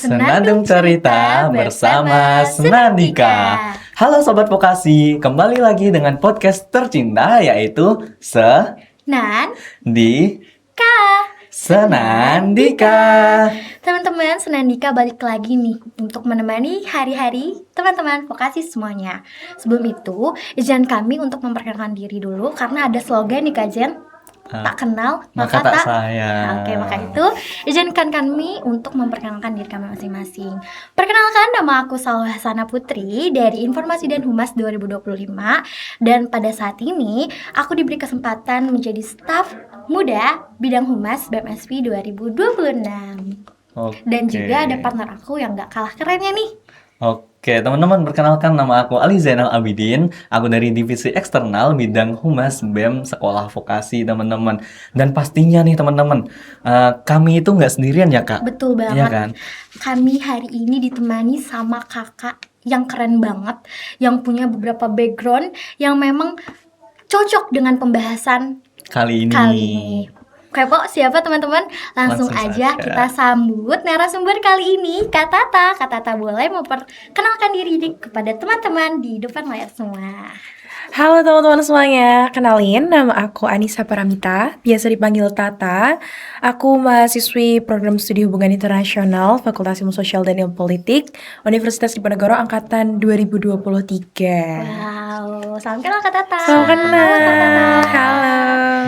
Senandung cerita bersama Senandika. Halo Sobat Vokasi, kembali lagi dengan podcast tercinta yaitu Nan di K. Senandika. Teman-teman, Senandika balik lagi nih untuk menemani hari-hari teman-teman vokasi semuanya. Sebelum itu, izin kami untuk memperkenalkan diri dulu karena ada slogan nih Kak Jen. Tak kenal maka tak sayang. Oke, maka itu izinkan kami untuk memperkenalkan diri kami masing-masing. Perkenalkan, nama aku Salwa Hasana Putri dari Informasi dan Humas 2025. Dan pada saat ini aku diberi kesempatan menjadi staf muda bidang Humas BMSP 2026. Dan juga ada partner aku yang gak kalah kerennya nih. Oke, teman-teman, perkenalkan nama aku Ali Zainal Abidin. Aku dari Divisi Eksternal Bidang Humas BEM Sekolah Vokasi, teman-teman. Dan pastinya nih, teman-teman, kami itu nggak sendirian ya, Kak? Betul banget. Iya kan? Kami hari ini ditemani sama kakak yang keren banget, yang punya beberapa background yang memang cocok dengan pembahasan Kali ini. Kepo siapa teman-teman? Langsung aja kita sambut narasumber kali ini, Kak Tata. Kak Tata boleh memperkenalkan diri kepada teman-teman di depan layar semua. Halo teman-teman semuanya, kenalin nama aku Anissa Paramita, biasa dipanggil Tata. Aku mahasiswi program studi hubungan internasional Fakultas Ilmu Sosial dan Ilmu Politik Universitas Diponegoro Angkatan 2023. Wow, salam kenal Kak Tata. Salam kenal. Halo.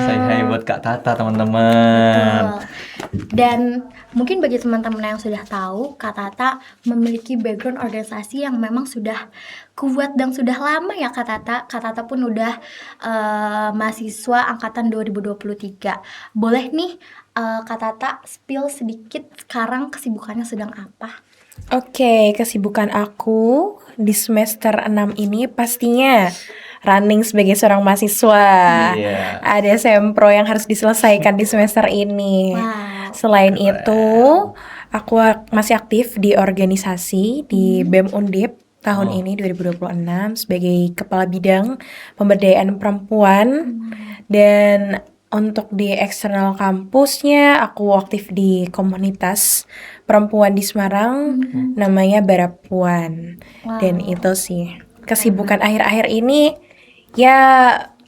Say hai buat Kak Tata, teman-teman. Betul. Dan mungkin bagi teman-teman yang sudah tahu, Kak Tata memiliki background organisasi yang memang sudah kuat dan sudah lama ya Kak Tata. Kak Tata pun udah mahasiswa angkatan 2023. Boleh nih Kak Tata spill sedikit sekarang kesibukannya sedang apa? Oke, kesibukan aku di semester 6 ini pastinya running sebagai seorang mahasiswa. Iya. Ada sempro yang harus diselesaikan di semester ini. Wow. Selain itu, aku masih aktif di organisasi di BEM Undip tahun ini 2026 sebagai Kepala Bidang Pemberdayaan Perempuan. Dan untuk di eksternal kampusnya, aku aktif di komunitas perempuan di Semarang, namanya Barapuan. Wow. Dan itu sih kesibukan akhir-akhir ini, ya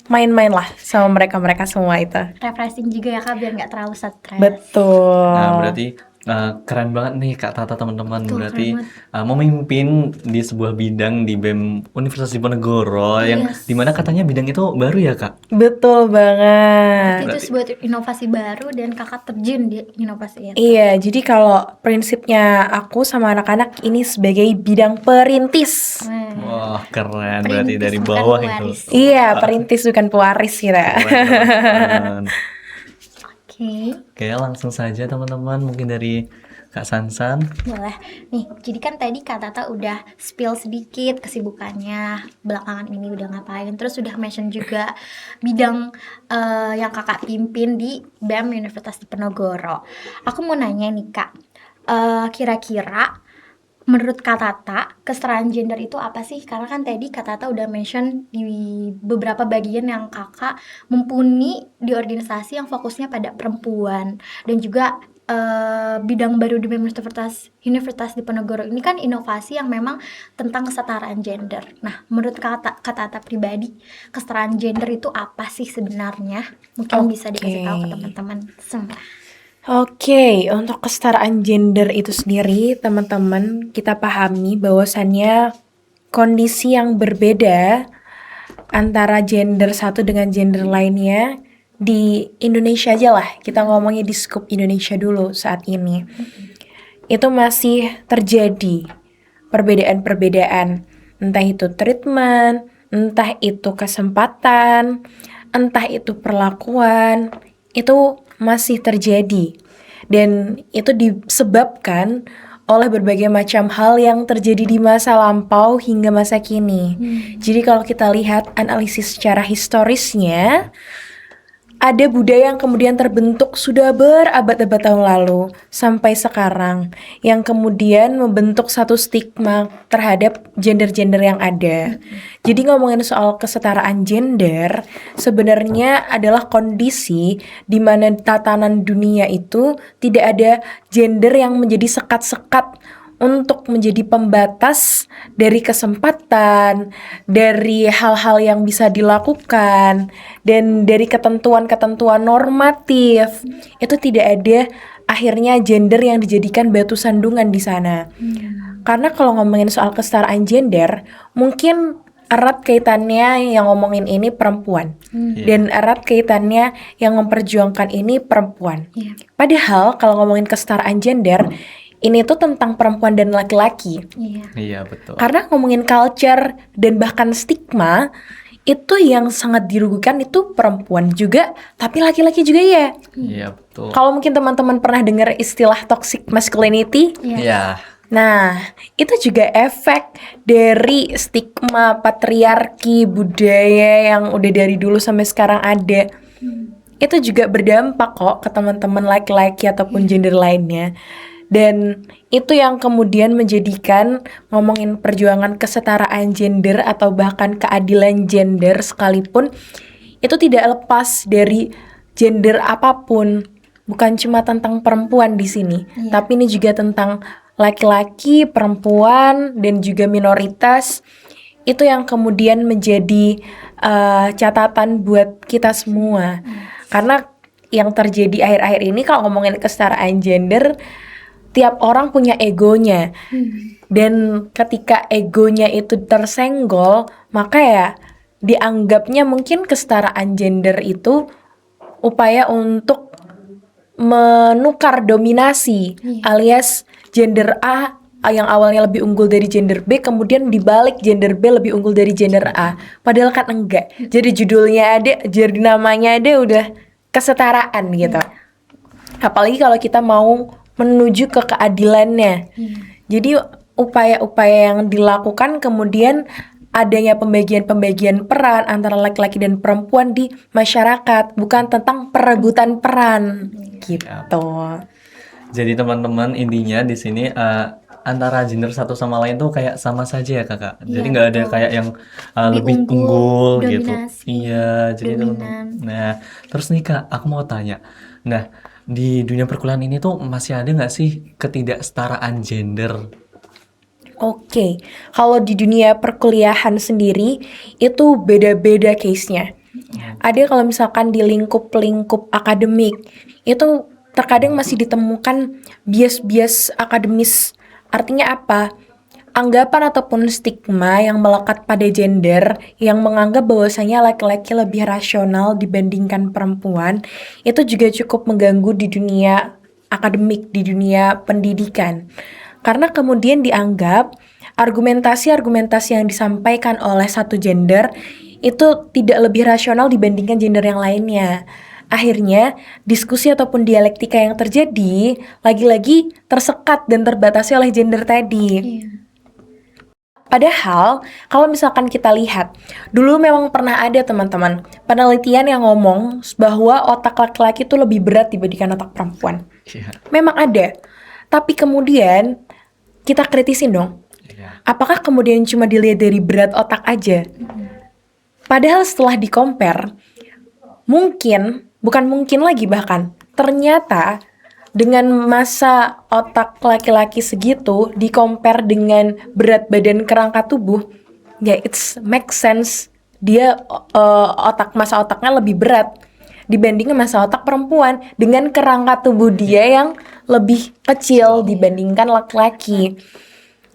main-main lah sama mereka-mereka semua itu. Refreshing juga ya Kak, biar nggak terlalu stres. Betul. Nah, berarti keren banget nih Kak Tata, teman-teman. Betul, Berarti keren memimpin di sebuah bidang di BEM Universitas Diponegoro yang Yes. dimana katanya bidang itu baru ya Kak? Betul banget. Itu sebuah inovasi baru dan kakak terjun di inovasi itu. Iya, jadi kalau prinsipnya aku sama anak-anak ini sebagai bidang perintis. Wah, keren. Perintis Berarti dari bukan bawah pewaris. itu. Iya, perintis bukan pewaris kita. Keren. Oke. Oke, langsung saja teman-teman. Mungkin dari Kak Sansan. Boleh. Nih, jadi kan tadi Kak Tata udah spill sedikit kesibukannya belakangan ini udah ngapain. Terus udah mention juga bidang yang kakak pimpin di BEM Universitas Diponegoro. Aku mau nanya nih Kak, kira-kira menurut Kak Tata, kesetaraan gender itu apa sih? Karena kan tadi Kak Tata udah mention di beberapa bagian yang kakak mumpuni di organisasi yang fokusnya pada perempuan. Dan juga bidang baru di Universitas Diponegoro ini kan inovasi yang memang tentang kesetaraan gender. Nah, menurut Kak Tata pribadi, kesetaraan gender itu apa sih sebenarnya? Mungkin bisa dikasih tahu ke teman-teman semua. Oke, untuk kesetaraan gender itu sendiri, teman-teman, kita pahami bahwasannya kondisi yang berbeda antara gender satu dengan gender lainnya di Indonesia aja lah. Kita ngomongnya di skup Indonesia dulu saat ini. Itu masih terjadi perbedaan-perbedaan, entah itu treatment, entah itu kesempatan, entah itu perlakuan, itu masih terjadi. Dan itu disebabkan oleh berbagai macam hal yang terjadi di masa lampau hingga masa kini. Jadi kalau kita lihat analisis secara historisnya, ada budaya yang kemudian terbentuk sudah berabad-abad tahun lalu sampai sekarang yang kemudian membentuk satu stigma terhadap gender-gender yang ada. Jadi ngomongin soal kesetaraan gender sebenarnya adalah kondisi di mana tatanan dunia itu tidak ada gender yang menjadi sekat-sekat untuk menjadi pembatas dari kesempatan, dari hal-hal yang bisa dilakukan, dan dari ketentuan-ketentuan normatif. Itu tidak ada akhirnya gender yang dijadikan batu sandungan di sana. Karena kalau ngomongin soal kesetaraan gender, mungkin erat kaitannya yang ngomongin ini perempuan. Dan erat kaitannya yang memperjuangkan ini perempuan. Padahal kalau ngomongin kesetaraan gender, ini tuh tentang perempuan dan laki-laki. Iya, betul. Karena ngomongin culture dan bahkan stigma, itu yang sangat dirugikan itu perempuan juga, tapi laki-laki juga ya. Iya, betul. Kalau mungkin teman-teman pernah dengar istilah toxic masculinity, Iya. nah itu juga efek dari stigma patriarki budaya yang udah dari dulu sampai sekarang ada. Itu juga berdampak kok ke teman-teman laki-laki ataupun gender lainnya. Dan itu yang kemudian menjadikan ngomongin perjuangan kesetaraan gender atau bahkan keadilan gender sekalipun itu tidak lepas dari gender apapun. Bukan cuma tentang perempuan di sini, tapi ini juga tentang laki-laki, perempuan, dan juga minoritas. Itu yang kemudian menjadi catatan buat kita semua. Karena yang terjadi akhir-akhir ini kalau ngomongin kesetaraan gender, tiap orang punya egonya. Dan ketika egonya itu tersenggol, maka ya dianggapnya mungkin kesetaraan gender itu upaya untuk menukar dominasi, alias gender A yang awalnya lebih unggul dari gender B, kemudian dibalik gender B lebih unggul dari gender A. Padahal kan enggak. Jadi judulnya ada, jadi namanya ada udah kesetaraan gitu. Apalagi kalau kita mau menuju ke keadilannya. Jadi upaya-upaya yang dilakukan kemudian adanya pembagian-pembagian peran antara laki-laki dan perempuan di masyarakat, bukan tentang perebutan peran gitu. Jadi teman-teman intinya di sini antara gender satu sama lain tuh kayak sama saja ya kakak. Jadi nggak ada kayak yang lebih unggul gitu. dominasi, Iya, jadi dominan. teman-teman. Nah, terus nih kak, aku mau tanya. Nah, di dunia perkuliahan ini tuh masih ada nggak sih ketidaksetaraan gender? Oke, kalau di dunia perkuliahan sendiri itu beda-beda case-nya. Ada kalau misalkan di lingkup-lingkup akademik itu terkadang masih ditemukan bias-bias akademis. Artinya apa? Anggapan ataupun stigma yang melekat pada gender yang menganggap bahwasanya laki-laki lebih rasional dibandingkan perempuan itu juga cukup mengganggu di dunia akademik, di dunia pendidikan. Karena kemudian dianggap argumentasi-argumentasi yang disampaikan oleh satu gender itu tidak lebih rasional dibandingkan gender yang lainnya. Akhirnya, diskusi ataupun dialektika yang terjadi lagi-lagi tersekat dan terbatasi oleh gender tadi. Padahal, kalau misalkan kita lihat, dulu memang pernah ada teman-teman penelitian yang ngomong bahwa otak laki-laki itu lebih berat dibandingkan otak perempuan. Iya. Memang ada, tapi kemudian kita kritisin dong. Apakah kemudian cuma dilihat dari berat otak aja? Padahal setelah di-compare, bukan mungkin lagi bahkan, ternyata dengan massa otak laki-laki segitu di-compare dengan berat badan kerangka tubuh, ya it's make sense dia massa otaknya lebih berat dibandingkan massa otak perempuan dengan kerangka tubuh dia yang lebih kecil dibandingkan laki-laki.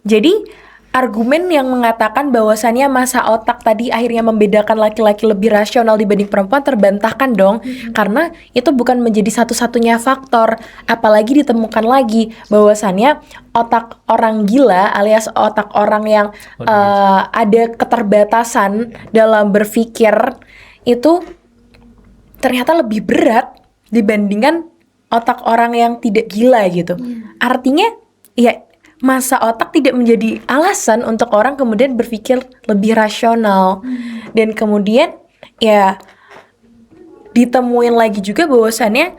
Jadi argumen yang mengatakan bahwasannya massa otak tadi akhirnya membedakan laki-laki lebih rasional dibanding perempuan terbantahkan dong, karena itu bukan menjadi satu-satunya faktor. Apalagi ditemukan lagi bahwasannya otak orang gila alias otak orang yang ada keterbatasan dalam berpikir itu ternyata lebih berat dibandingkan otak orang yang tidak gila gitu. Artinya ya massa otak tidak menjadi alasan untuk orang kemudian berpikir lebih rasional. Dan kemudian ya ditemuin lagi juga bahwasannya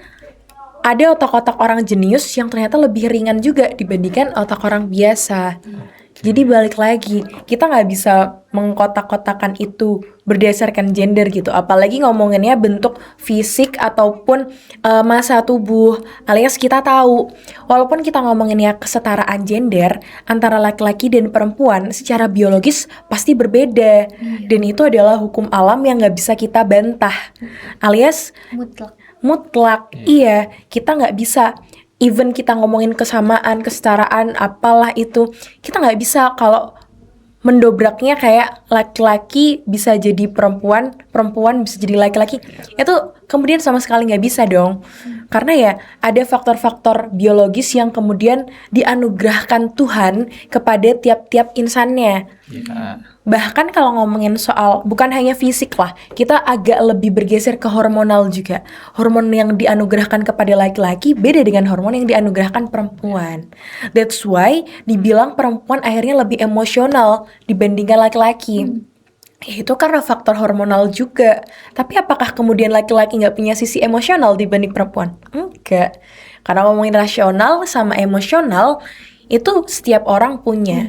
ada otak-otak orang jenius yang ternyata lebih ringan juga dibandingkan otak orang biasa. Jadi balik lagi, kita nggak bisa mengkotak-kotakan itu berdasarkan gender gitu. Apalagi ngomonginnya bentuk fisik ataupun massa tubuh. Alias kita tahu, walaupun kita ngomonginnya kesetaraan gender antara laki-laki dan perempuan, secara biologis pasti berbeda. Dan itu adalah hukum alam yang nggak bisa kita bantah. Alias mutlak, iya, kita nggak bisa. Even kita ngomongin kesamaan, kesetaraan, apalah itu, kita nggak bisa kalau mendobraknya kayak laki-laki bisa jadi perempuan, perempuan bisa jadi laki-laki. Itu kemudian sama sekali nggak bisa dong. Karena ya ada faktor-faktor biologis yang kemudian dianugerahkan Tuhan kepada tiap-tiap insannya. Bahkan kalau ngomongin soal bukan hanya fisik lah, kita agak lebih bergeser ke hormonal juga. Hormon yang dianugerahkan kepada laki-laki beda dengan hormon yang dianugerahkan perempuan. That's why dibilang perempuan akhirnya lebih emosional dibandingkan laki-laki. Itu karena faktor hormonal juga. Tapi apakah kemudian laki-laki nggak punya sisi emosional dibanding perempuan? Enggak. Karena ngomongin rasional sama emosional, itu setiap orang punya.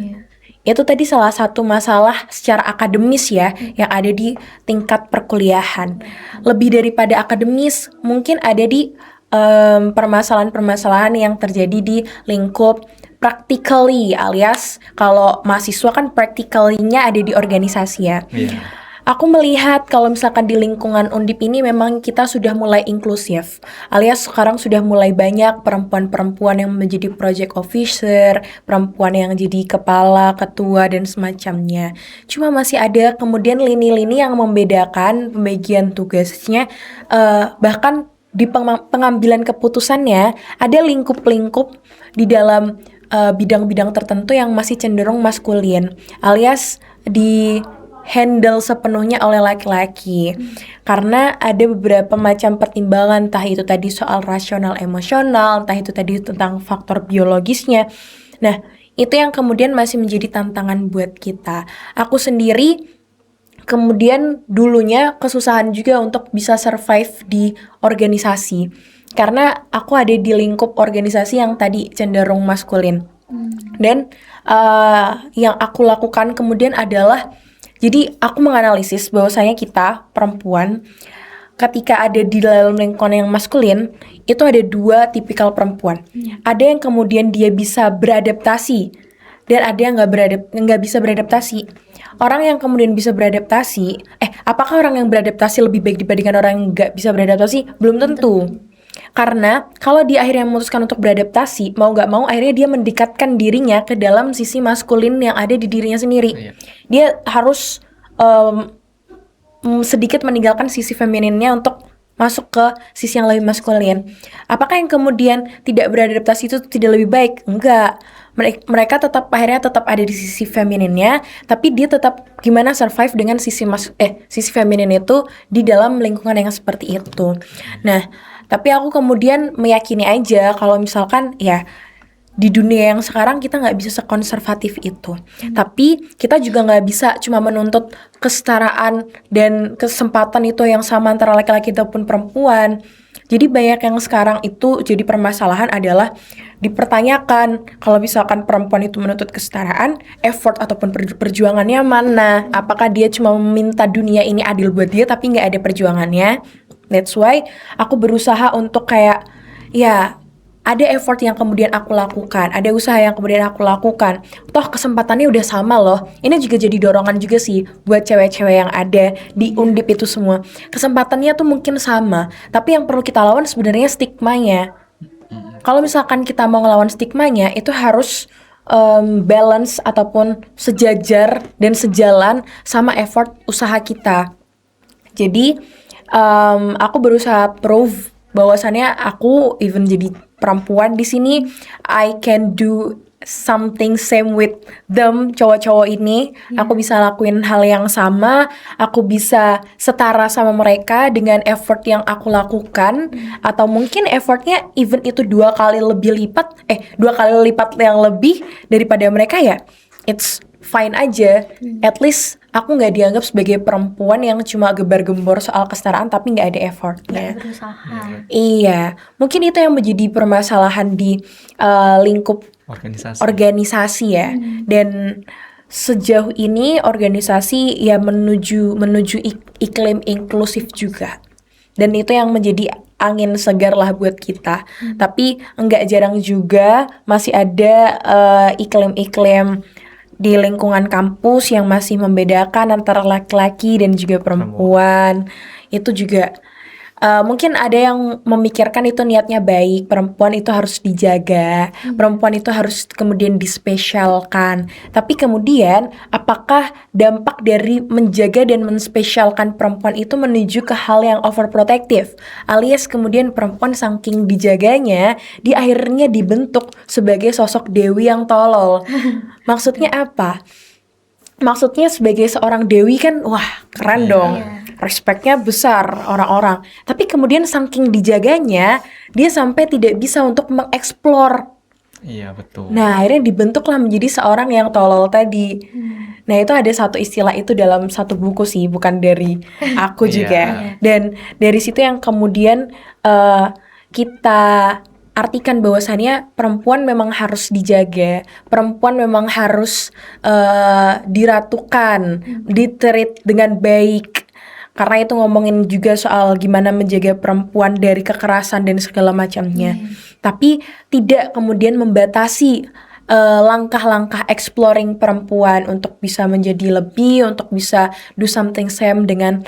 Itu tadi salah satu masalah secara akademis ya, yang ada di tingkat perkuliahan. Lebih daripada akademis, mungkin ada di permasalahan-permasalahan yang terjadi di lingkup practically, alias kalau mahasiswa kan practically-nya ada di organisasi ya. Aku melihat kalau misalkan di lingkungan Undip ini memang kita sudah mulai inklusif, alias sekarang sudah mulai banyak perempuan-perempuan yang menjadi project officer, perempuan yang jadi kepala, ketua, dan semacamnya. Cuma masih ada kemudian lini-lini yang membedakan pembagian tugasnya, bahkan di pengambilan keputusannya ada lingkup-lingkup di dalam bidang-bidang tertentu yang masih cenderung maskulin, alias di handle sepenuhnya oleh laki-laki. Karena ada beberapa macam pertimbangan, entah itu tadi soal rasional emosional, entah itu tadi tentang faktor biologisnya. Nah, itu yang kemudian masih menjadi tantangan buat kita. Aku sendiri kemudian dulunya kesusahan juga untuk bisa survive di organisasi. Karena aku ada di lingkup organisasi yang tadi cenderung maskulin. Dan yang aku lakukan kemudian adalah, jadi aku menganalisis bahwasanya kita perempuan ketika ada di dalam lingkungan yang maskulin itu ada dua tipikal perempuan. Ada yang kemudian dia bisa beradaptasi dan ada yang nggak bisa beradaptasi. Orang yang kemudian bisa beradaptasi, apakah orang yang beradaptasi lebih baik dibandingkan orang yang nggak bisa beradaptasi? Belum tentu. Karena kalau dia akhirnya memutuskan untuk beradaptasi, mau nggak mau akhirnya dia mendekatkan dirinya ke dalam sisi maskulin yang ada di dirinya sendiri. Dia harus sedikit meninggalkan sisi femininnya untuk masuk ke sisi yang lebih maskulin. Apakah yang kemudian tidak beradaptasi itu tidak lebih baik? Enggak. Mereka akhirnya tetap ada di sisi femininnya, tapi dia tetap gimana survive dengan sisi feminin itu di dalam lingkungan yang seperti itu. Nah, tapi aku kemudian meyakini aja kalau misalkan ya di dunia yang sekarang kita nggak bisa sekonservatif itu. Tapi kita juga nggak bisa cuma menuntut kesetaraan dan kesempatan itu yang sama antara laki-laki ataupun perempuan. Jadi banyak yang sekarang itu jadi permasalahan adalah dipertanyakan kalau misalkan perempuan itu menuntut kesetaraan, effort ataupun perjuangannya mana? Apakah dia cuma meminta dunia ini adil buat dia tapi nggak ada perjuangannya? That's why aku berusaha untuk kayak ya ada effort yang kemudian aku lakukan, ada usaha yang kemudian aku lakukan. Toh kesempatannya udah sama loh. Ini juga jadi dorongan juga sih buat cewek-cewek yang ada di Undip itu semua. Kesempatannya tuh mungkin sama, tapi yang perlu kita lawan sebenarnya stigmanya. Kalau misalkan kita mau ngelawan stigmanya, itu harus balance ataupun sejajar dan sejalan sama effort usaha kita. Jadi aku berusaha prove bahwasannya aku even jadi perempuan di sini, I can do something same with them, cowok-cowok ini. Aku bisa lakuin hal yang sama, aku bisa setara sama mereka dengan effort yang aku lakukan, atau mungkin effortnya even itu 2 kali lipat yang lebih daripada mereka ya, it's fine aja. At least aku nggak dianggap sebagai perempuan yang cuma gebar-gembor soal kesetaraan tapi nggak ada effortnya. Nggak berusaha. Iya, mungkin itu yang menjadi permasalahan di lingkup organisasi ya. Dan sejauh ini organisasi ya menuju iklim inklusif juga. Dan itu yang menjadi angin segar lah buat kita. Tapi enggak jarang juga masih ada iklim-iklim di lingkungan kampus yang masih membedakan antara laki-laki dan juga perempuan. Itu juga mungkin ada yang memikirkan itu niatnya baik, perempuan itu harus dijaga, perempuan itu harus kemudian dispesialkan. Tapi kemudian apakah dampak dari menjaga dan menspesialkan perempuan itu menuju ke hal yang overprotective, alias kemudian perempuan saking dijaganya, di akhirnya dibentuk sebagai sosok dewi yang tolol. Maksudnya apa? Maksudnya sebagai seorang dewi kan, wah keren dong, respectnya besar orang-orang. Tapi kemudian saking dijaganya, dia sampai tidak bisa untuk mengeksplor. Iya betul. Nah akhirnya dibentuklah menjadi seorang yang tolol tadi. Nah itu ada satu istilah itu dalam satu buku sih, bukan dari aku juga. Dan dari situ yang kemudian kita artikan bahwasannya perempuan memang harus dijaga, perempuan memang harus diratukan, ditreat dengan baik. Karena itu ngomongin juga soal gimana menjaga perempuan dari kekerasan dan segala macamnya. Tapi tidak kemudian membatasi langkah-langkah exploring perempuan untuk bisa menjadi lebih, untuk bisa do something same dengan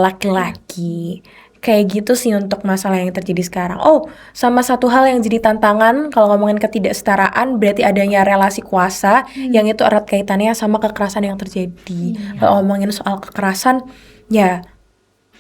laki-laki. Kayak gitu sih untuk masalah yang terjadi sekarang. Oh, sama satu hal yang jadi tantangan kalau ngomongin ketidaksetaraan berarti adanya relasi kuasa yang itu erat kaitannya sama kekerasan yang terjadi. Kalau ngomongin soal kekerasan, ya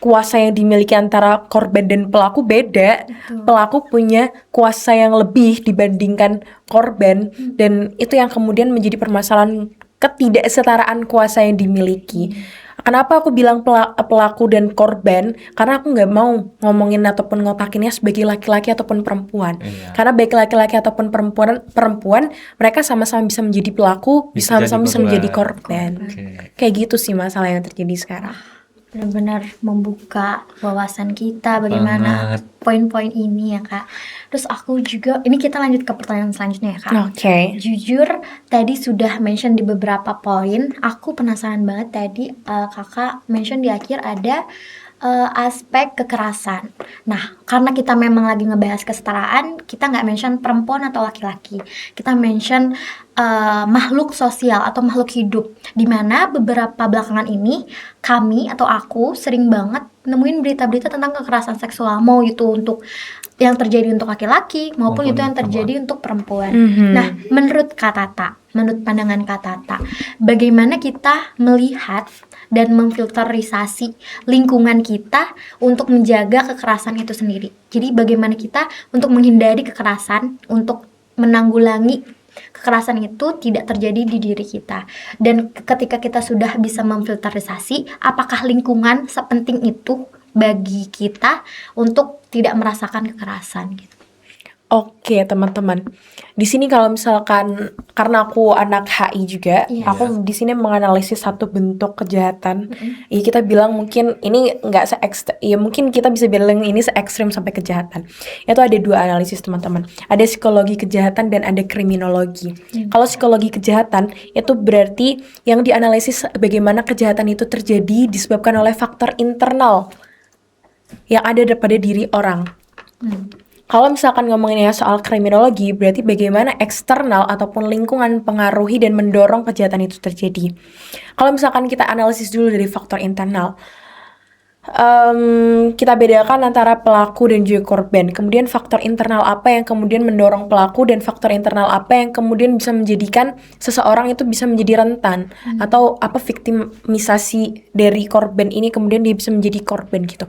kuasa yang dimiliki antara korban dan pelaku beda. Pelaku punya kuasa yang lebih dibandingkan korban dan itu yang kemudian menjadi permasalahan ketidaksetaraan kuasa yang dimiliki. Kenapa aku bilang pelaku dan korban? Karena aku nggak mau ngomongin ataupun ngotakinnya sebagai laki-laki ataupun perempuan. Karena baik laki-laki ataupun perempuan, mereka sama-sama bisa menjadi pelaku, sama-sama bisa menjadi korban. Kayak gitu sih masalah yang terjadi sekarang. Benar-benar membuka wawasan kita bagaimana poin-poin ini ya Kak. Terus aku juga, ini kita lanjut ke pertanyaan selanjutnya ya Kak. Jujur tadi sudah mention di beberapa poin, aku penasaran banget tadi Kakak mention di akhir ada aspek kekerasan. Nah, karena kita memang lagi ngebahas kesetaraan, kita nggak mention perempuan atau laki-laki. Kita mention makhluk sosial atau makhluk hidup. Dimana beberapa belakangan ini, kami atau aku sering banget nemuin berita-berita tentang kekerasan seksual. Mau itu untuk yang terjadi untuk laki-laki, maupun itu yang terjadi untuk perempuan. Nah, menurut Kak Tata, menurut pandangan Kak Tata, bagaimana kita melihat dan memfilterisasi lingkungan kita untuk menjaga kekerasan itu sendiri. Jadi bagaimana kita untuk menghindari kekerasan, untuk menanggulangi kekerasan itu tidak terjadi di diri kita. Dan ketika kita sudah bisa memfilterisasi, apakah lingkungan sepenting itu bagi kita untuk tidak merasakan kekerasan gitu. Oke teman-teman, di sini kalau misalkan karena aku anak HI juga, aku di sini menganalisis satu bentuk kejahatan. Ya kita bilang mungkin ini nggak ya mungkin kita bisa bilang ini se-ekstrim sampai kejahatan. Itu ada dua analisis teman-teman. Ada psikologi kejahatan dan ada kriminologi. Kalau psikologi kejahatan itu berarti yang dianalisis bagaimana kejahatan itu terjadi disebabkan oleh faktor internal yang ada pada diri orang. Kalau misalkan ngomonginnya soal kriminologi, berarti bagaimana eksternal ataupun lingkungan pengaruhi dan mendorong kejahatan itu terjadi. Kalau misalkan kita analisis dulu dari faktor internal, kita bedakan antara pelaku dan juga korban. Kemudian faktor internal apa yang kemudian mendorong pelaku dan faktor internal apa yang kemudian bisa menjadikan seseorang itu bisa menjadi rentan atau apa viktimisasi dari korban ini kemudian dia bisa menjadi korban gitu.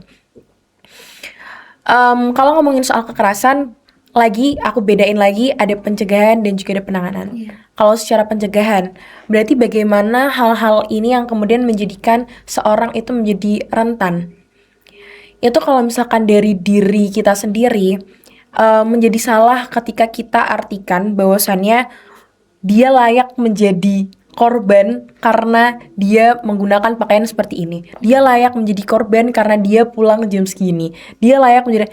Kalau ngomongin soal kekerasan, lagi aku bedain lagi ada pencegahan dan juga ada penanganan. Kalau secara pencegahan, berarti bagaimana hal-hal ini yang kemudian menjadikan seorang itu menjadi rentan. Itu kalau misalkan dari diri kita sendiri, menjadi salah ketika kita artikan bahwasannya dia layak menjadi korban karena dia menggunakan pakaian seperti ini. Dia layak menjadi korban karena dia pulang jam segini. Dia layak menjadi,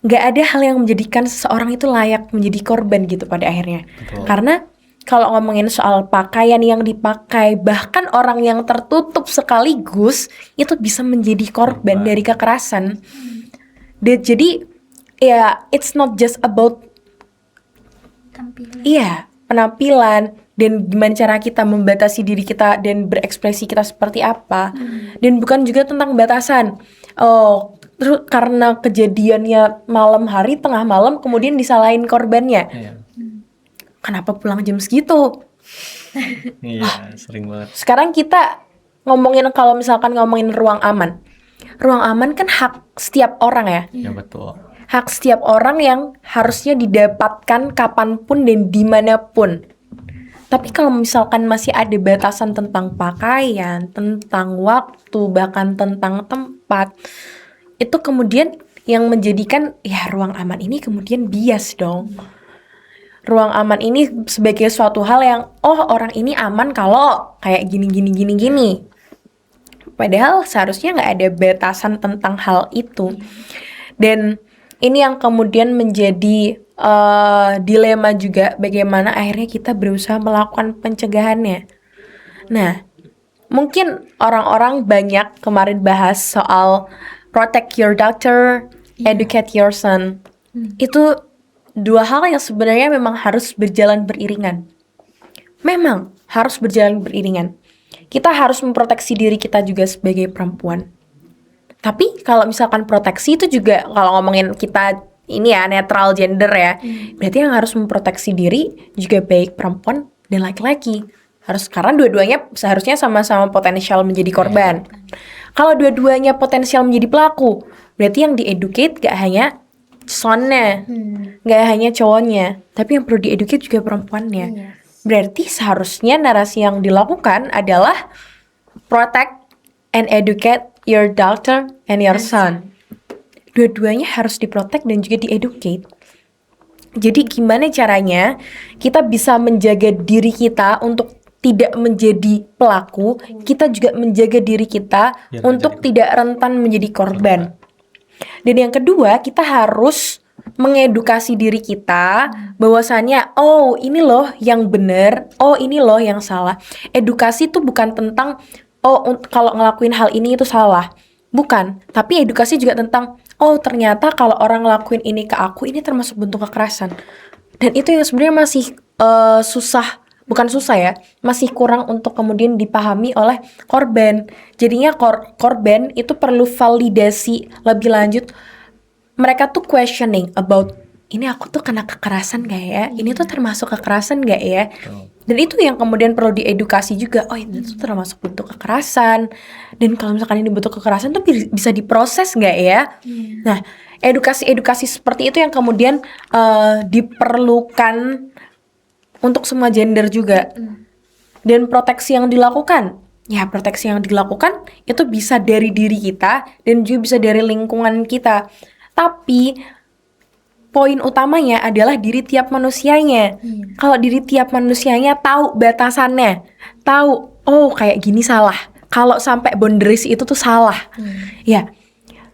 nggak ada hal yang menjadikan seseorang itu layak menjadi korban gitu pada akhirnya. Betul. Karena kalau ngomongin soal pakaian yang dipakai, bahkan orang yang tertutup sekaligus itu bisa menjadi korban dari kekerasan. Jadi ya it's not just about Tampilan. penampilan dan gimana cara kita membatasi diri kita dan berekspresi kita seperti apa. Dan bukan juga tentang batasan. Oh, terus karena kejadiannya malam hari, tengah malam, kemudian disalahin korbannya. Iya. Kenapa pulang jam segitu? Iya, sering banget. Sekarang kita ngomongin, kalau misalkan ngomongin ruang aman. Ruang aman kan hak setiap orang ya. Ya betul. Hak setiap orang yang harusnya didapatkan kapanpun dan dimanapun. Tapi kalau misalkan masih ada batasan tentang pakaian, tentang waktu, bahkan tentang tempat, itu kemudian yang menjadikan ya ruang aman ini kemudian bias dong. Ruang aman ini sebagai suatu hal yang orang ini aman kalau kayak gini. Padahal seharusnya nggak ada batasan tentang hal itu. Dan ini yang kemudian menjadi dilema juga, bagaimana akhirnya kita berusaha melakukan pencegahannya. Nah, mungkin orang-orang banyak kemarin bahas soal protect your daughter, educate your son. Itu dua hal yang sebenarnya memang harus berjalan beriringan. Memang harus berjalan beriringan. Kita harus memproteksi diri kita juga sebagai perempuan. Tapi kalau misalkan proteksi itu juga, kalau ngomongin kita ini ya netral gender ya, berarti yang harus memproteksi diri juga baik perempuan dan laki-laki. Harus, karena dua-duanya seharusnya sama-sama potensial menjadi korban. Kalau dua-duanya potensial menjadi pelaku, berarti yang di-educate gak hanya sonnya, gak hanya cowoknya, tapi yang perlu di-educate juga perempuannya. Berarti seharusnya narasi yang dilakukan adalah protect and educate your daughter and your son. Dua-duanya harus diprotek dan juga di-educate. Jadi gimana caranya kita bisa menjaga diri kita untuk tidak menjadi pelaku, kita juga menjaga diri kita Biar untuk tidak rentan menjadi korban. Dan yang kedua, kita harus mengedukasi diri kita bahwasannya ini loh yang benar, ini loh yang salah. Edukasi itu bukan tentang kalau ngelakuin hal ini itu salah. Bukan, tapi edukasi juga tentang ternyata kalau orang ngelakuin ini ke aku, ini termasuk bentuk kekerasan. Dan itu yang sebenarnya masih masih kurang untuk kemudian dipahami oleh korban. Jadinya korban itu perlu validasi lebih lanjut. Mereka tuh questioning about, ini aku tuh kena kekerasan gak ya? Ini tuh termasuk kekerasan gak ya? Dan itu yang kemudian perlu diedukasi juga. Ini tuh termasuk bentuk kekerasan. Dan kalau misalkan ini bentuk kekerasan tuh bisa diproses gak ya? Nah, edukasi-edukasi seperti itu yang kemudian diperlukan untuk semua gender juga. Dan proteksi yang dilakukan itu bisa dari diri kita dan juga bisa dari lingkungan kita. Tapi poin utamanya adalah diri tiap manusianya. Kalau diri tiap manusianya tahu batasannya, tahu kayak gini salah, kalau sampai boundaries itu tuh salah. Ya,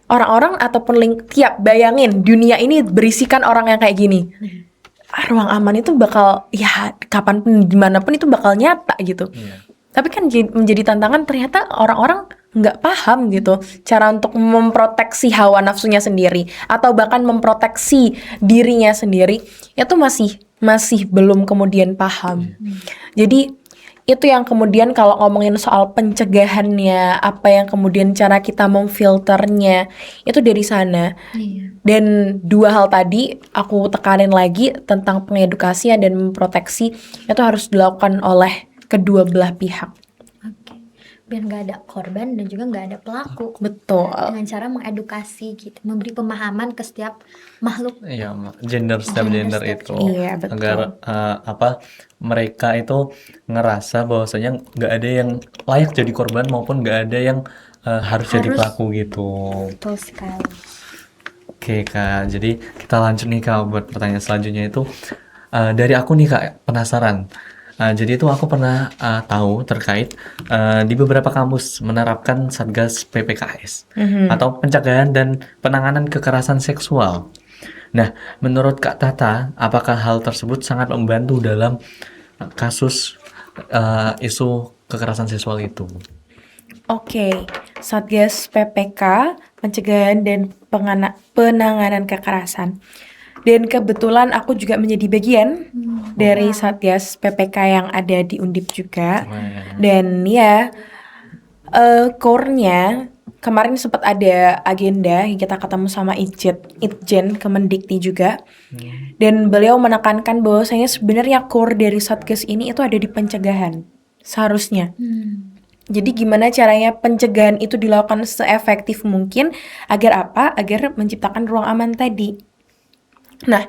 orang-orang ataupun bayangin dunia ini berisikan orang yang kayak gini. Ruang aman itu bakal kapanpun dimanapun itu bakal nyata gitu. Tapi kan menjadi tantangan, ternyata orang-orang nggak paham gitu cara untuk memproteksi hawa nafsunya sendiri atau bahkan memproteksi dirinya sendiri, itu masih belum kemudian paham. Jadi itu yang kemudian kalau ngomongin soal pencegahannya, apa yang kemudian cara kita memfilternya, itu dari sana. Dan dua hal tadi aku tekanin lagi tentang pengedukasian dan memproteksi, itu harus dilakukan oleh kedua belah pihak. Biar nggak ada korban dan juga nggak ada pelaku. Betul. Dengan cara mengedukasi gitu, memberi pemahaman ke setiap makhluk. Iya, setiap gender itu. Iya, betul. Agar mereka itu ngerasa bahwasanya nggak ada yang layak jadi korban maupun nggak ada yang harus jadi pelaku gitu. Betul sekali. Oke Kak, jadi kita lanjut nih Kak buat pertanyaan selanjutnya itu dari aku nih Kak, penasaran. Jadi itu aku pernah tahu terkait di beberapa kampus menerapkan Satgas PPKS atau pencegahan dan penanganan kekerasan seksual. Nah, menurut Kak Tata, apakah hal tersebut sangat membantu dalam kasus isu kekerasan seksual itu? Oke, Satgas PPK, pencegahan dan penanganan kekerasan. Dan kebetulan aku juga menjadi bagian dari Satgas PPK yang ada di Undip juga. Keren. Dan ya, core-nya kemarin sempat ada agenda yang kita ketemu sama Itjen Kemendikti juga. Dan beliau menekankan bahwasanya sebenarnya core dari Satgas ini itu ada di pencegahan. Seharusnya. Jadi gimana caranya pencegahan itu dilakukan seefektif mungkin agar apa? Agar menciptakan ruang aman tadi. Nah,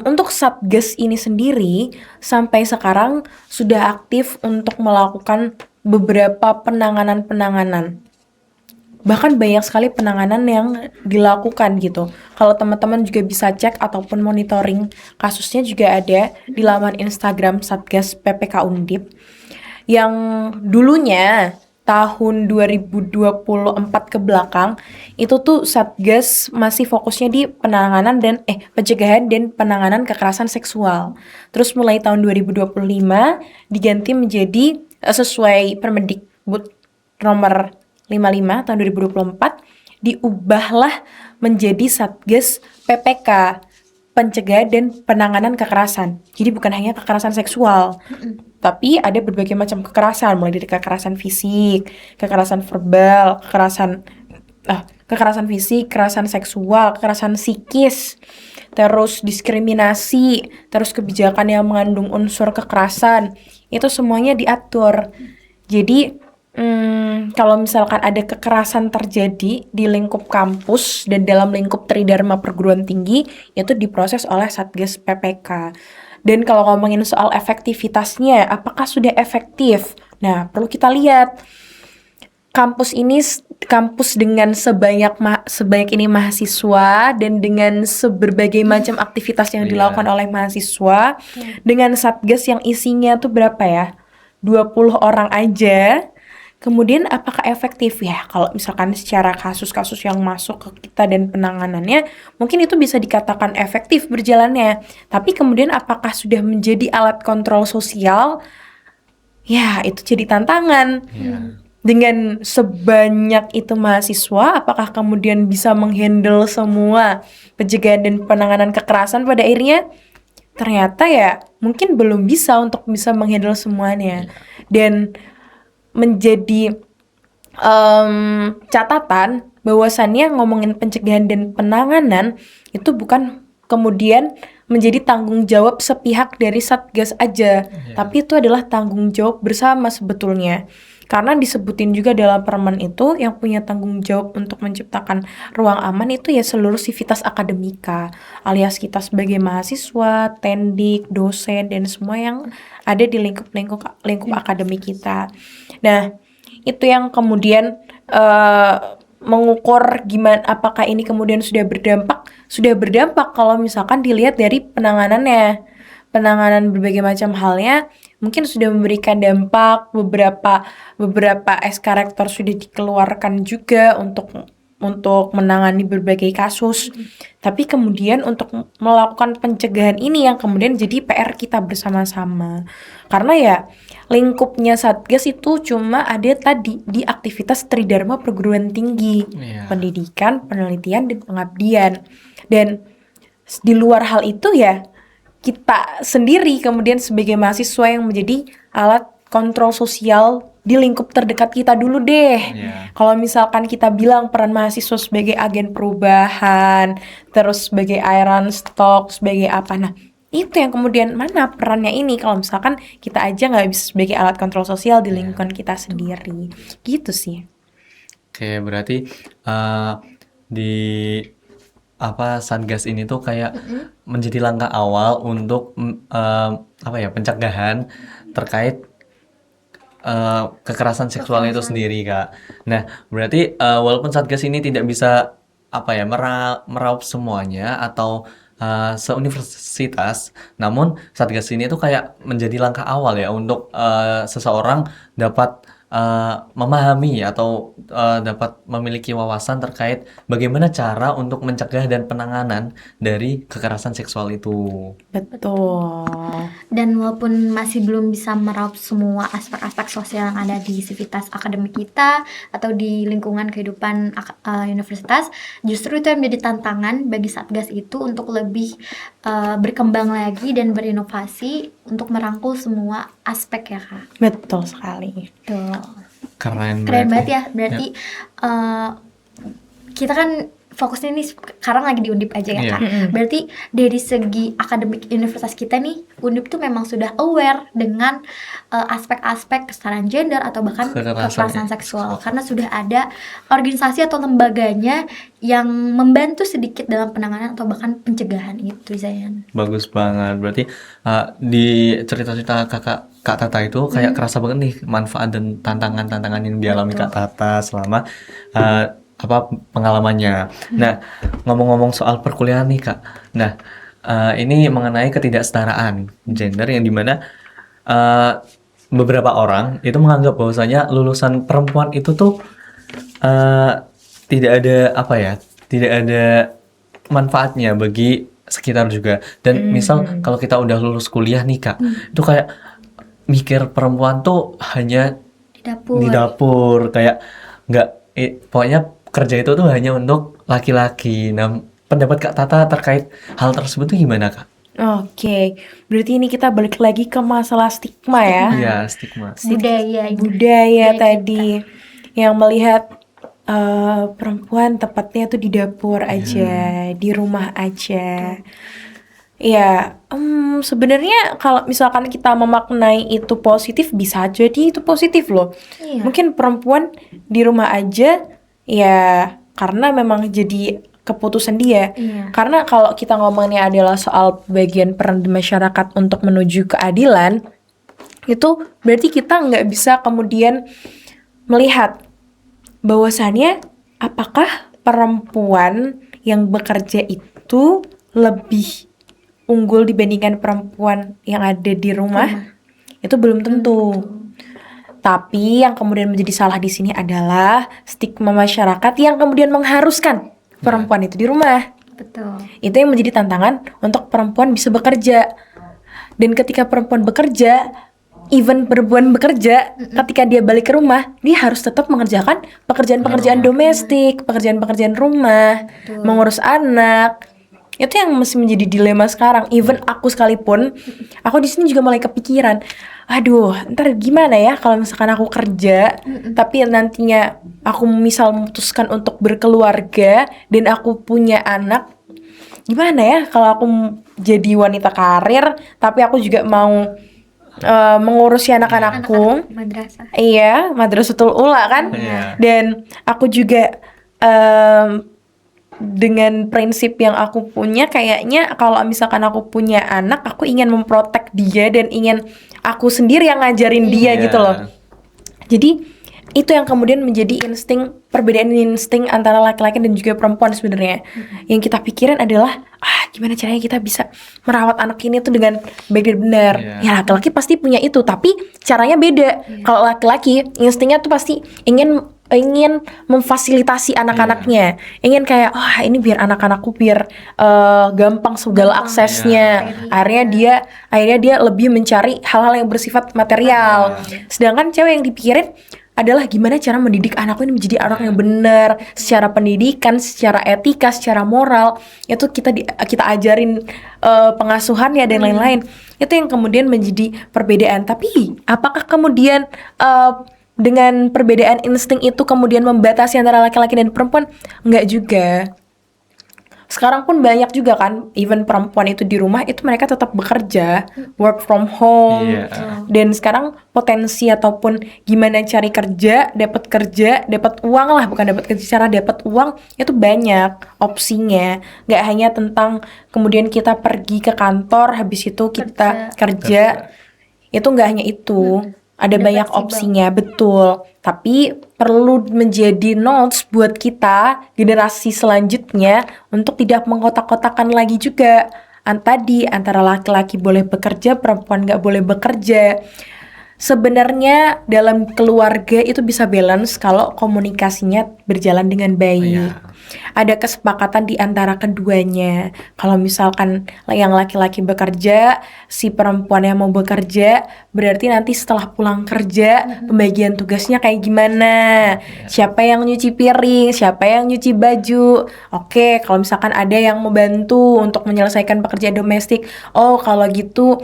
untuk Satgas ini sendiri sampai sekarang sudah aktif untuk melakukan beberapa penanganan. Bahkan banyak sekali penanganan yang dilakukan gitu. Kalau teman-teman juga bisa cek ataupun monitoring kasusnya juga ada di laman Instagram Satgas PPK Undip. Yang dulunya tahun 2024 ke belakang itu tuh Satgas masih fokusnya di pencegahan dan penanganan kekerasan seksual. Terus mulai tahun 2025 diganti menjadi sesuai Permendikbud nomor 55 tahun 2024 diubahlah menjadi Satgas PPK, pencegahan dan penanganan kekerasan. Jadi bukan hanya kekerasan seksual, tapi ada berbagai macam kekerasan, mulai dari kekerasan fisik, kekerasan verbal, kekerasan fisik, kekerasan seksual, kekerasan psikis, terus diskriminasi, terus kebijakan yang mengandung unsur kekerasan, itu semuanya diatur. Jadi kalau misalkan ada kekerasan terjadi di lingkup kampus dan dalam lingkup tridharma perguruan tinggi, itu diproses oleh Satgas PPK. Dan kalau ngomongin soal efektivitasnya, apakah sudah efektif? Nah, perlu kita lihat kampus dengan sebanyak ini mahasiswa dan dengan berbagai macam aktivitas yang dilakukan oleh mahasiswa, dengan Satgas yang isinya tuh berapa ya? 20 orang aja. Kemudian apakah efektif ya? Kalau misalkan secara kasus-kasus yang masuk ke kita dan penanganannya, mungkin itu bisa dikatakan efektif berjalannya. Tapi kemudian apakah sudah menjadi alat kontrol sosial? Ya, itu jadi tantangan. Dengan sebanyak itu mahasiswa, apakah kemudian bisa menghandle semua pencegahan dan penanganan kekerasan pada akhirnya? Ternyata ya mungkin belum bisa untuk bisa menghandle semuanya. Dan menjadi catatan bahwasannya ngomongin pencegahan dan penanganan itu bukan kemudian menjadi tanggung jawab sepihak dari Satgas aja, tapi itu adalah tanggung jawab bersama sebetulnya. Karena disebutin juga dalam permen itu yang punya tanggung jawab untuk menciptakan ruang aman itu ya seluruh sivitas akademika, alias kita sebagai mahasiswa, tendik, dosen, dan semua yang ada di lingkup akademik kita. Nah, itu yang kemudian mengukur gimana apakah ini kemudian sudah berdampak kalau misalkan dilihat dari penanganan berbagai macam halnya mungkin sudah memberikan dampak, beberapa SK rektor sudah dikeluarkan juga untuk menangani berbagai kasus. Tapi kemudian untuk melakukan pencegahan ini yang kemudian jadi PR kita bersama-sama. Karena ya lingkupnya Satgas itu cuma ada tadi di aktivitas tridharma perguruan tinggi, pendidikan, penelitian, dan pengabdian. Dan di luar hal itu ya kita sendiri kemudian sebagai mahasiswa yang menjadi alat kontrol sosial di lingkup terdekat kita dulu deh. Kalau misalkan kita bilang peran mahasiswa sebagai agen perubahan, terus sebagai iron stock, sebagai apa, nah itu yang kemudian mana perannya ini kalau misalkan kita aja nggak bisa sebagai alat kontrol sosial di lingkungan kita sendiri, gitu sih. Oke, berarti di Satgas ini tuh kayak menjadi langkah awal untuk pencegahan terkait kekerasan seksual itu sendiri, Kak. Nah, berarti walaupun Satgas ini tidak bisa meraup semuanya atau seuniversitas, namun Satgas ini tuh kayak menjadi langkah awal ya untuk seseorang dapat memahami atau dapat memiliki wawasan terkait bagaimana cara untuk mencegah dan penanganan dari kekerasan seksual itu. Betul. Dan walaupun masih belum bisa meraup semua aspek-aspek sosial yang ada di sivitas akademik kita atau di lingkungan kehidupan universitas, justru itu yang menjadi tantangan bagi Satgas itu untuk lebih berkembang lagi dan berinovasi untuk merangkul semua aspek ya Kak. Betul sekali. Tuh. Keren Keren banget berarti. ya, berarti kita kan fokusnya nih sekarang lagi di Undip aja ya Iya. Kak. Berarti dari segi akademik universitas kita nih, Undip tuh memang sudah aware dengan aspek-aspek kesetaraan gender atau bahkan kekerasan seksual. Karena sudah ada organisasi atau lembaganya yang membantu sedikit dalam penanganan atau bahkan pencegahan itu, Zayan. Bagus banget. Berarti di cerita-cerita Kak Tata itu kayak kerasa banget nih manfaat dan tantangan-tantangan yang dialami Kak Tata selama pengalamannya. Nah, ngomong-ngomong soal perkuliahan nih Kak. Nah, ini mengenai ketidaksetaraan gender yang dimana beberapa orang itu menganggap bahwasanya lulusan perempuan itu tuh tidak ada manfaatnya bagi sekitar juga. Dan misal kalau kita udah lulus kuliah nih Kak, itu kayak mikir perempuan tuh hanya Di di dapur, kayak nggak pokoknya kerja itu tuh hanya untuk laki-laki. Nah, pendapat Kak Tata terkait hal tersebut tuh gimana Kak? Oke, berarti ini kita balik lagi ke masalah stigma ya. Iya, stigma. Budaya tadi yang melihat perempuan tepatnya tuh di dapur aja, di rumah aja. Ya, sebenarnya kalau misalkan kita memaknai itu positif, bisa jadi itu positif loh. Iya. Mungkin perempuan di rumah aja, ya karena memang jadi keputusan dia. Iya. Karena kalau kita ngomongnya adalah soal bagian peran di masyarakat untuk menuju keadilan, itu berarti kita nggak bisa kemudian melihat bahwasannya apakah perempuan yang bekerja itu lebih unggul dibandingkan perempuan yang ada di rumah. Itu belum tentu. Tapi yang kemudian menjadi salah di sini adalah stigma masyarakat yang kemudian mengharuskan perempuan itu di rumah. Betul. Itu yang menjadi tantangan untuk perempuan bisa bekerja. Dan ketika perempuan bekerja, even perempuan bekerja, ketika dia balik ke rumah, dia harus tetap mengerjakan pekerjaan-pekerjaan domestik, pekerjaan-pekerjaan rumah, mengurus anak. Itu yang masih menjadi dilema sekarang. Even aku sekalipun, aku di sini juga mulai kepikiran, aduh, ntar gimana ya kalau misalkan aku kerja, tapi nantinya aku misal memutuskan untuk berkeluarga dan aku punya anak, gimana ya kalau aku jadi wanita karir, tapi aku juga mau mengurusi anak-anakku. Madrasah. Iya, Madrasatul Ula kan. Iya. Dan aku juga dengan prinsip yang aku punya, kayaknya kalau misalkan aku punya anak, aku ingin memprotek dia dan ingin aku sendiri yang ngajarin dia Iya. gitu loh. Jadi itu yang kemudian menjadi perbedaan insting antara laki-laki dan juga perempuan sebenarnya. Yang kita pikirin adalah gimana caranya kita bisa merawat anak ini tuh dengan baik dan benar. Iya. Ya laki-laki pasti punya itu, tapi caranya beda. Kalau laki-laki instingnya tuh pasti ingin memfasilitasi anak-anaknya, ingin kayak ini biar anak-anakku biar gampang segala aksesnya. Akhirnya dia lebih mencari hal-hal yang bersifat material. Sedangkan cewek yang dipikirin adalah gimana cara mendidik anakku ini menjadi anak yang benar secara pendidikan, secara etika, secara moral. Itu kita ajarin pengasuhannya dan lain-lain. Itu yang kemudian menjadi perbedaan. Tapi apakah kemudian dengan perbedaan insting itu kemudian membatasi antara laki-laki dan perempuan? Enggak juga. Sekarang pun banyak juga kan, even perempuan itu di rumah itu mereka tetap bekerja, work from home. Iya. Dan sekarang potensi ataupun gimana cari kerja, dapat uang lah, bukan dapat kerja, cara dapat uang itu banyak opsinya. Nggak hanya tentang kemudian kita pergi ke kantor, habis itu kita kerja. Itu nggak hanya itu. Ada Udah banyak fleksibel. opsinya, betul. Tapi perlu menjadi notes buat kita generasi selanjutnya untuk tidak mengkotak-kotakan lagi juga. Tadi antara laki-laki boleh bekerja, perempuan nggak boleh bekerja. Sebenarnya dalam keluarga itu bisa balance kalau komunikasinya berjalan dengan baik. Iya. Ada kesepakatan di antara keduanya. Kalau misalkan yang laki-laki bekerja, si perempuan yang mau bekerja, berarti nanti setelah pulang kerja, pembagian tugasnya kayak gimana? Siapa yang nyuci piring, siapa yang nyuci baju. Oke, kalau misalkan ada yang membantu untuk menyelesaikan pekerjaan domestik, oh kalau gitu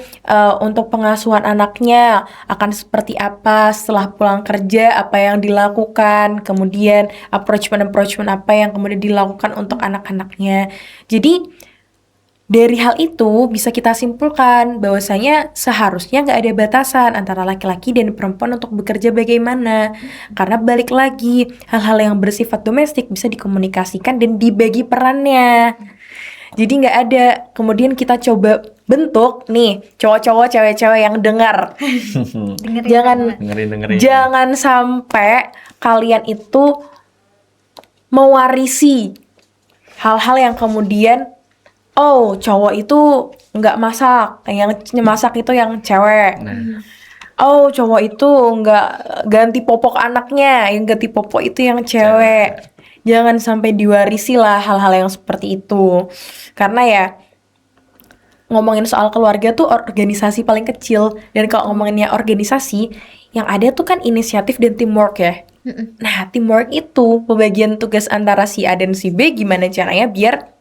untuk pengasuhan anaknya akan seperti apa setelah pulang kerja, apa yang dilakukan, kemudian approachment apa yang kemudian dilakukan untuk anak-anaknya. Jadi dari hal itu bisa kita simpulkan bahwasanya seharusnya nggak ada batasan antara laki-llaki dan perempuan untuk bekerja bagaimana. Karena balik lagi, hal-hal yang bersifat domestik bisa dikomunikasikan dan dibagi perannya. Jadi nggak ada. Kemudian kita coba bentuk nih cowok-cowok, cewek-cewek yang dengar. Dengerin Jangan Dengerin. jangan sampai kalian itu mewarisi hal-hal yang kemudian oh cowok itu nggak masak, yang masak itu yang cewek. Nah, Oh cowok itu nggak ganti popok anaknya, yang ganti popok itu yang cewek. Jangan sampai diwarisi lah hal-hal yang seperti itu. Karena ya ngomongin soal keluarga tuh organisasi paling kecil. Dan kalau ngomonginnya organisasi, yang ada tuh kan inisiatif dan teamwork ya. Nah, teamwork itu pembagian tugas antara si A dan si B gimana caranya biar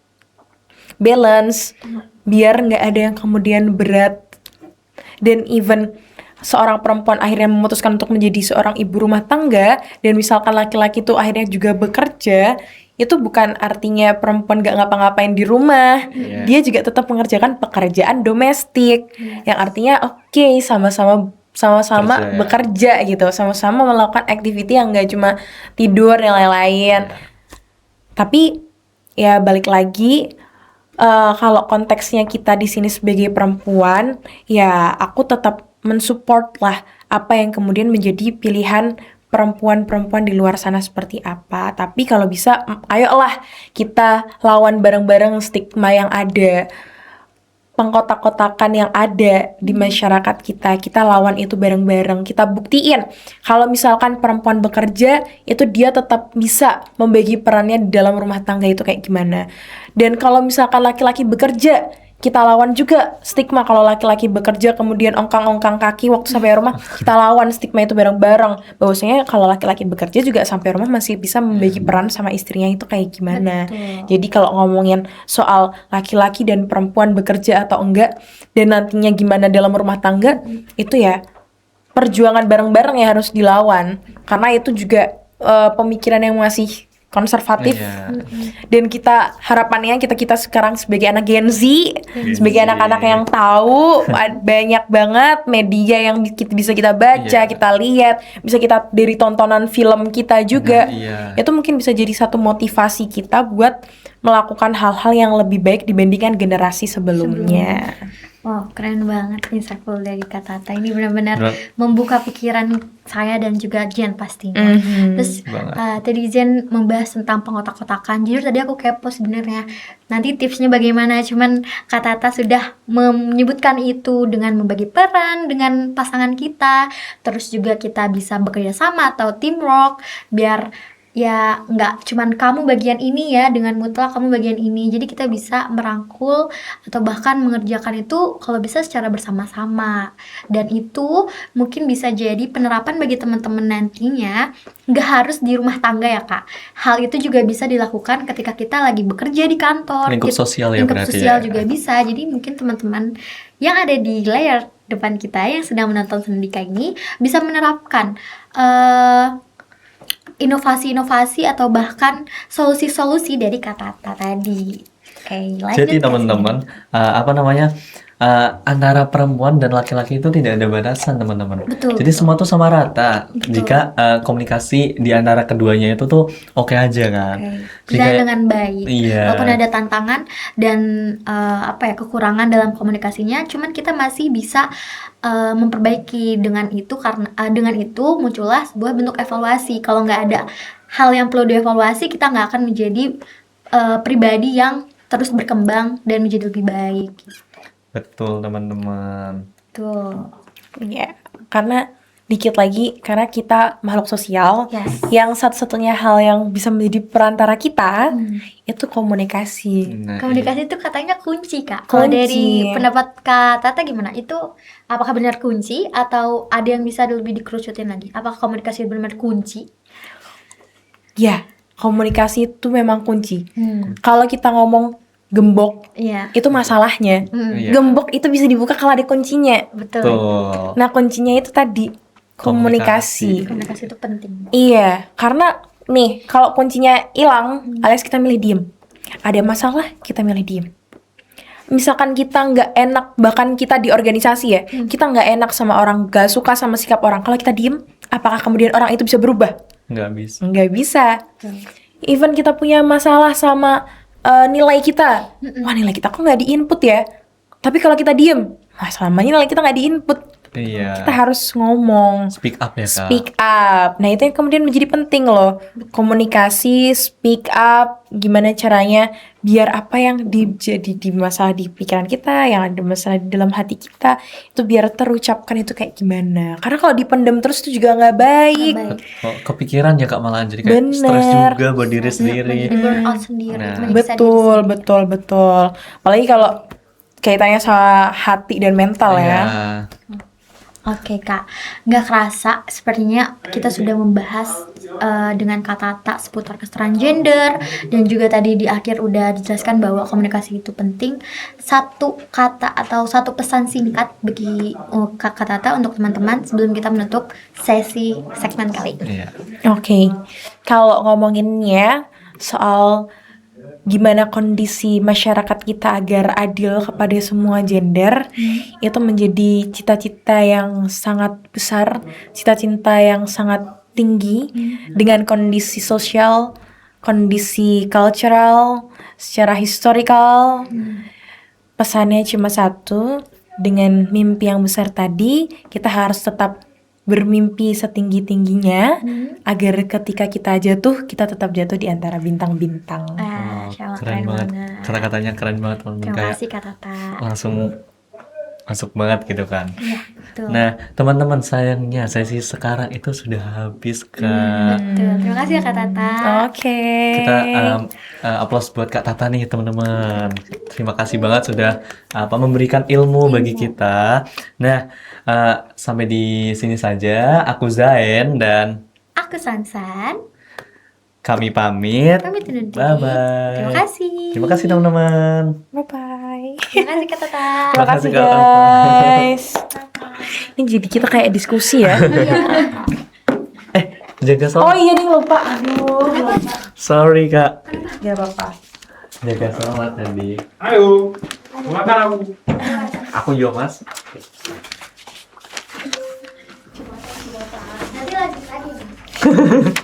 balance, biar nggak ada yang kemudian berat. Dan even seorang perempuan akhirnya memutuskan untuk menjadi seorang ibu rumah tangga, dan misalkan laki-laki tuh akhirnya juga bekerja, itu bukan artinya perempuan gak ngapa-ngapain di rumah. Iya. Dia juga tetap mengerjakan pekerjaan domestik, yang artinya oke, sama-sama Kerja ya. bekerja gitu, sama-sama melakukan activity yang gak cuma tidur dan lain-lain. Tapi ya balik lagi, kalau konteksnya kita di sini sebagai perempuan, ya aku tetap mensupport lah apa yang kemudian menjadi pilihan perempuan-perempuan di luar sana seperti apa. Tapi kalau bisa, ayolah kita lawan bareng-bareng stigma yang ada, pengkotak-kotakan yang ada di masyarakat kita lawan itu bareng-bareng. Kita buktiin kalau misalkan perempuan bekerja, itu dia tetap bisa membagi perannya di dalam rumah tangga itu kayak gimana. Dan kalau misalkan laki-laki bekerja, kita lawan juga stigma kalau laki-laki bekerja kemudian ongkang-ongkang kaki waktu sampai rumah. Kita lawan stigma itu bareng-bareng, bahwasanya kalau laki-laki bekerja juga sampai rumah masih bisa membagi peran sama istrinya itu kayak gimana. Betul. Jadi kalau ngomongin soal laki-laki dan perempuan bekerja atau enggak, dan nantinya gimana dalam rumah tangga, itu ya perjuangan bareng-bareng yang harus dilawan. Karena itu juga pemikiran yang masih konservatif. Iya. Dan kita harapannya kita sekarang sebagai anak Gen Z, sebagai Z. anak-anak yang tahu banyak banget media yang bisa kita baca, Iya. kita lihat, bisa kita dari tontonan film kita juga. Nah, iya. Itu mungkin bisa jadi satu motivasi kita buat melakukan hal-hal yang lebih baik dibandingkan generasi sebelumnya. Wow, keren banget nih Saiful dari Kak Tata. Ini benar-benar Benar. membuka pikiran saya dan juga Jen pastinya. Mhm. Terus Banget. tadi Jen membahas tentang pengotak-kotakan. Jujur tadi aku kepo sebenarnya. Nanti tipsnya bagaimana? Cuman Kak Tata sudah menyebutkan itu dengan membagi peran dengan pasangan kita. Terus juga kita bisa bekerja sama atau teamwork biar ya nggak cuman kamu bagian ini ya, dengan mutlak kamu bagian ini. Jadi kita bisa merangkul atau bahkan mengerjakan itu kalau bisa secara bersama-sama. Dan itu mungkin bisa jadi penerapan bagi teman-teman nantinya, nggak harus di rumah tangga ya Kak. Hal itu juga bisa dilakukan ketika kita lagi bekerja di kantor. Lingkup sosial ya Lingkup berarti sosial ya. juga bisa. Jadi mungkin teman-teman yang ada di layar depan kita yang sedang menonton Sendika ini bisa menerapkan inovasi-inovasi atau bahkan solusi-solusi dari Kak Tata tadi. Oke, lanjut Jadi Kak teman-teman, apa namanya, antara perempuan dan laki-laki itu tidak ada batasan teman-teman. Betul, Jadi semua tuh sama rata. Betul. Jika komunikasi di antara keduanya itu tuh oke aja kan. Berjalan Jika dengan baik. iya. Walaupun ada tantangan dan kekurangan dalam komunikasinya, cuman kita masih bisa memperbaiki dengan itu karena dengan itu muncullah sebuah bentuk evaluasi. Kalau nggak ada hal yang perlu dievaluasi, kita nggak akan menjadi pribadi yang terus berkembang dan menjadi lebih baik. Betul teman-teman. Tuh. Ya, karena dikit lagi, karena kita makhluk sosial, Yes. yang satu-satunya hal yang bisa menjadi perantara kita itu komunikasi. Nah, Komunikasi itu katanya kunci, Kak. Kalau Kunci. dari pendapat Kak Tata gimana? Itu apakah benar kunci atau ada yang bisa lebih dikerucutin lagi? Apakah komunikasi benar-benar kunci? Ya, komunikasi itu memang kunci. Kalau kita ngomong gembok, Iya. itu masalahnya. Iya. Gembok itu bisa dibuka kalau ada kuncinya. Betul. Betul. Nah, kuncinya itu tadi komunikasi. Komunikasi itu penting. Iya, karena nih kalau kuncinya hilang, alias kita milih diem. Ada masalah, kita milih diem. Misalkan kita nggak enak, bahkan kita di organisasi ya, kita nggak enak sama orang, nggak suka sama sikap orang. Kalau kita diem, apakah kemudian orang itu bisa berubah? Nggak bisa. Nggak bisa. Even kita punya masalah sama nilai kita, wah nilai kita kok nggak di-input ya? Tapi kalau kita diem, wah selama ini nilai kita nggak di-input. Iya. Kita harus ngomong. Speak up ya, Kak. Speak up. Nah, itu yang kemudian menjadi penting loh. Komunikasi, speak up, gimana caranya biar apa yang jadi di masalah di pikiran kita, yang ada masalah di dalam hati kita, itu biar terucapkan itu kayak gimana. Karena kalau dipendam terus itu juga nggak baik. Baik. Kepikiran ya Kak malahan jadi kayak Bener. stres juga buat diri sendiri. Menjadi burnout sendiri. Nah. menyiksa diri Betul, sendiri. betul, betul. Apalagi kalau kaitannya sama hati dan mental ya. Iya. Oke Kak, nggak kerasa sepertinya kita sudah membahas dengan Kak Tata seputar kesetaraan gender dan juga tadi di akhir udah dijelaskan bahwa komunikasi itu penting. Satu kata atau satu pesan singkat bagi Kak Tata untuk teman-teman sebelum kita menutup sesi segmen kali ini. Iya. Oke, kalau ngomonginnya soal gimana kondisi masyarakat kita agar adil kepada semua gender, itu menjadi cita-cita yang sangat besar, cita-cita yang sangat tinggi dengan kondisi sosial, kondisi cultural, secara historical. Pesannya cuma satu, dengan mimpi yang besar tadi, kita harus tetap bermimpi setinggi-tingginya agar ketika kita jatuh, kita tetap jatuh di antara bintang-bintang. Insya Allah, Keren banget. Kata-katanya keren banget teman-teman. Terima Kayak kasih Kak Tata. langsung masuk banget gitu kan. Iya, betul. Nah, teman-teman sayangnya sesi sekarang itu sudah habis, Kak. Betul. Terima kasih ya Kak Tata. Oke. Kita applause buat Kak Tata nih, teman-teman. Terima kasih banget sudah memberikan ilmu bagi kita. Nah, sampai di sini saja. Aku Zain dan Aku Sansan. kami pamit. Kami undur diri. Bye-bye. Terima kasih. Terima kasih teman-teman. Bye-bye. Terima kasih Kak Tata. Terima kasih Kak Tata. guys. Ini jadi kita kayak diskusi ya. Jaga Oh sholat. iya nih lupa. Aduh. Sorry, Kak. Gak apa-apa. Jaga sholat tadi. Ayo, makan aku. Aku yo, Mas. Nanti lanjut lagi.